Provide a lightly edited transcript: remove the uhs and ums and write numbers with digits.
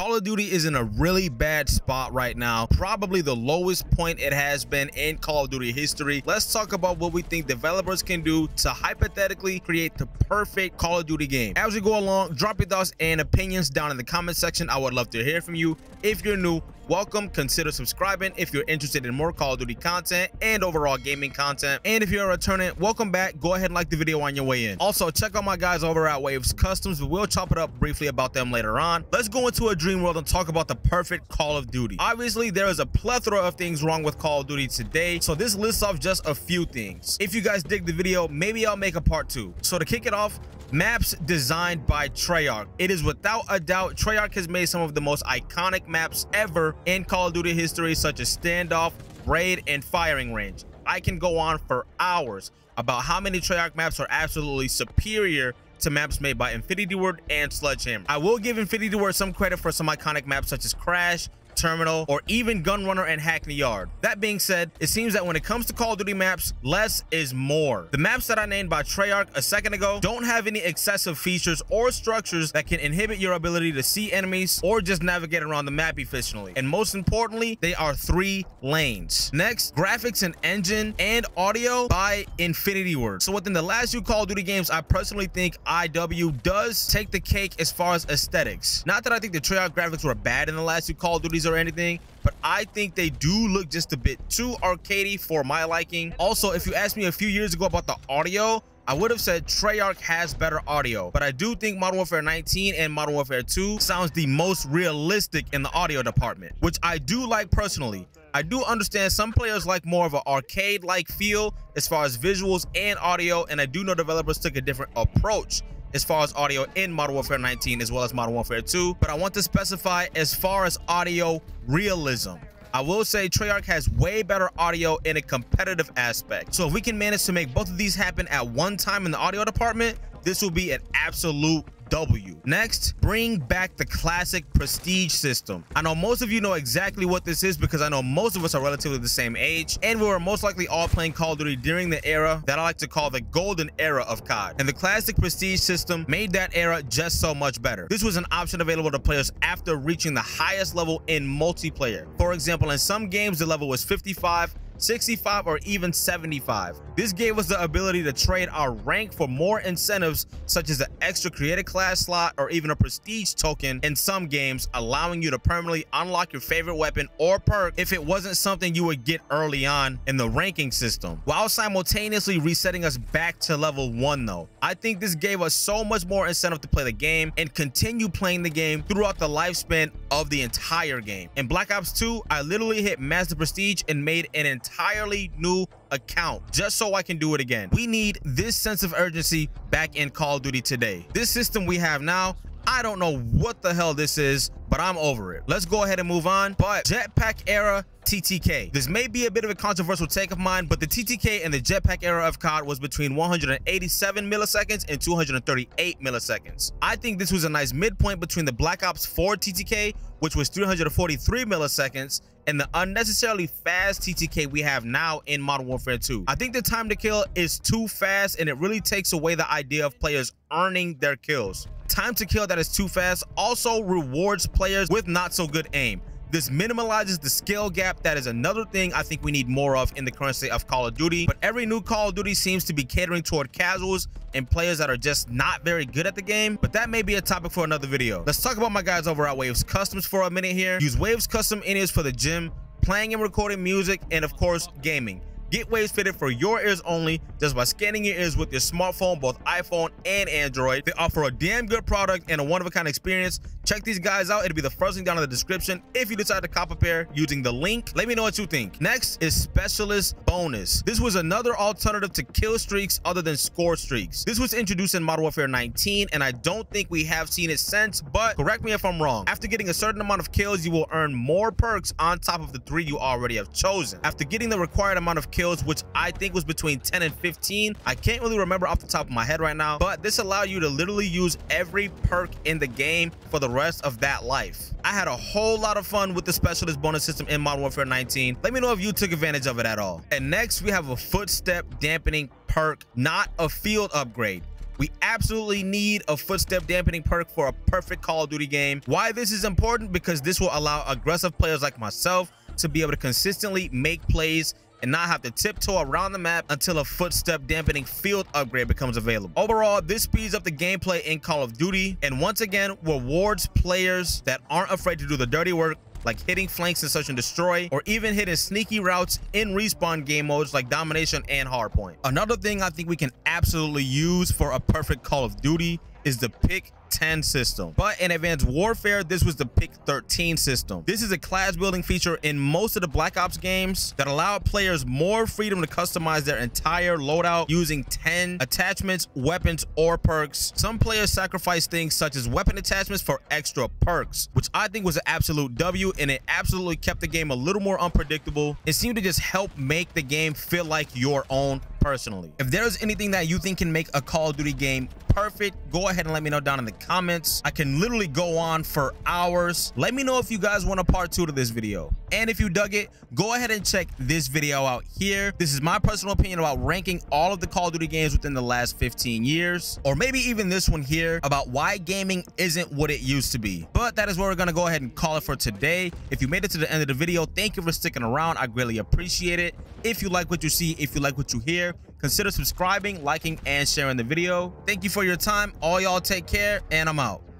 Call of Duty is in a really bad spot right now, probably the lowest point it has been in Call of Duty history. Let's talk about what we think developers can do to hypothetically create the perfect Call of Duty game. As we go along, drop your thoughts and opinions down in the comment section. I would love to hear from you. If you're new, welcome. Consider subscribing if you're interested in more Call of Duty content and overall gaming content. And if you're a returning, welcome back. Go ahead and like the video on your way in. Also, check out my guys over at Waves Customs, but we'll chop it up briefly about them later on. Let's go into a dream world and talk about the perfect Call of Duty. Obviously, there is a plethora of things wrong with Call of Duty today, so this lists off just a few things. If you guys dig the video, maybe I'll make a part 2. So to kick it off, maps designed by Treyarch. It is without a doubt, Treyarch has made some of the most iconic maps ever in Call of Duty history, such as Standoff, Raid, and Firing Range. I can go on for hours about how many Treyarch maps are absolutely superior to maps made by Infinity Ward and Sledgehammer. I will give Infinity Ward some credit for some iconic maps such as Crash, Terminal, or even Gunrunner and Hackney Yard. That being said, it seems that when it comes to Call of Duty maps, less is more. The maps that I named by Treyarch a second ago don't have any excessive features or structures that can inhibit your ability to see enemies or just navigate around the map efficiently. And most importantly, they are 3 lanes. Next, graphics and engine and audio by Infinity Ward. So within the last 2 Call of Duty games, I personally think IW does take the cake as far as aesthetics. Not that I think the Treyarch graphics were bad in the last 2 Call of Duties or anything, but I think they do look just a bit too arcadey for my liking. Also, if you asked me a few years ago about the audio, I would have said Treyarch has better audio, but I do think Modern Warfare 19 and Modern Warfare 2 sounds the most realistic in the audio department, which I do like personally. I do understand some players like more of an arcade-like feel as far as visuals and audio, and I do know developers took a different approach as far as audio in Modern Warfare 19 as well as Modern Warfare 2, but I want to specify as far as audio realism. I will say Treyarch has way better audio in a competitive aspect. So if we can manage to make both of these happen at one time in the audio department, this will be an absolute W. Next, bring back the classic prestige system. I know most of you know exactly what this is because I know most of us are relatively the same age, and we were most likely all playing Call of Duty during the era that I like to call the golden era of COD. And the classic prestige system made that era just so much better. This was an option available to players after reaching the highest level in multiplayer. For example, in some games, the level was 55, 65, or even 75. This gave us the ability to trade our rank for more incentives such as an extra creator class slot or even a prestige token in some games, allowing you to permanently unlock your favorite weapon or perk if it wasn't something you would get early on in the ranking system, while simultaneously resetting us back to level 1 though. I think this gave us so much more incentive to play the game and continue playing the game throughout the lifespan of the entire game. In Black Ops 2, I literally hit Master Prestige and made an entirely new account just so I can do it again. We need this sense of urgency back in Call of Duty today. This system we have now, I don't know what the hell this is, but I'm over it. Let's go ahead and move on. But Jetpack era TTK. This may be a bit of a controversial take of mine, but the TTK and the Jetpack era of COD was between 187 milliseconds and 238 milliseconds. I think this was a nice midpoint between the Black Ops 4 TTK, which was 343 milliseconds, and the unnecessarily fast TTK we have now in Modern Warfare 2. I think the time to kill is too fast, and it really takes away the idea of players earning their kills. Time to kill that is too fast also rewards players with not so good aim. This minimalizes the skill gap. That is another thing I think we need more of in the current state of Call of Duty. But every new Call of Duty seems to be catering toward casuals and players that are just not very good at the game. But that may be a topic for another video. Let's talk about my guys over at Waves Customs for a minute here. Use Waves Custom in-ears for the gym, playing and recording music, and of course, gaming. Get Waves fitted for your ears only just by scanning your ears with your smartphone, both iPhone and Android. They offer a damn good product and a one-of-a-kind experience. Check these guys out. It'll be the first link down in the description. If you decide to cop a pair using the link, let me know what you think. Next is Specialist Bonus. This was another alternative to kill streaks other than score streaks. This was introduced in Modern Warfare 19, and I don't think we have seen it since, but correct me if I'm wrong. After getting a certain amount of kills, you will earn more perks on top of the 3 you already have chosen. After getting the required amount of kills, which I think was between 10 and 15, I can't really remember off the top of my head right now, but this allowed you to literally use every perk in the game for the rest of that life. I had a whole lot of fun with the Specialist Bonus system in Modern Warfare 19. Let me know if you took advantage of it at all. And next we have a footstep dampening perk, not a field upgrade. We absolutely need a footstep dampening perk for a perfect Call of Duty game. Why this is important? Because this will allow aggressive players like myself to be able to consistently make plays and not have to tiptoe around the map until a footstep dampening field upgrade becomes available. Overall, this speeds up the gameplay in Call of Duty and once again rewards players that aren't afraid to do the dirty work, like hitting flanks in search and destroy, or even hitting sneaky routes in respawn game modes like domination and hardpoint. Another thing I think we can absolutely use for a perfect Call of Duty is the pick 10 system, but in Advanced Warfare this was the pick 13 system. This is a class building feature in most of the Black Ops games that allow players more freedom to customize their entire loadout using 10 attachments, weapons, or perks. Some players sacrifice things such as weapon attachments for extra perks, which I think was an absolute W, and it absolutely kept the game a little more unpredictable. It seemed to just help make the game feel like your own personally. If there's anything that you think can make a Call of Duty game perfect, go ahead and let me know down in the comments. I can literally go on for hours. Let me know if you guys want a part 2 to this video. And if you dug it, go ahead and check this video out here. This is my personal opinion about ranking all of the Call of Duty games within the last 15 years, or maybe even this one here about why gaming isn't what it used to be. But that is where we're gonna go ahead and call it for today. If you made it to the end of the video, thank you for sticking around. I greatly appreciate it. If you like what you see, if you like what you hear, consider subscribing, liking, and sharing the video. Thank you for your time. All y'all take care, and I'm out.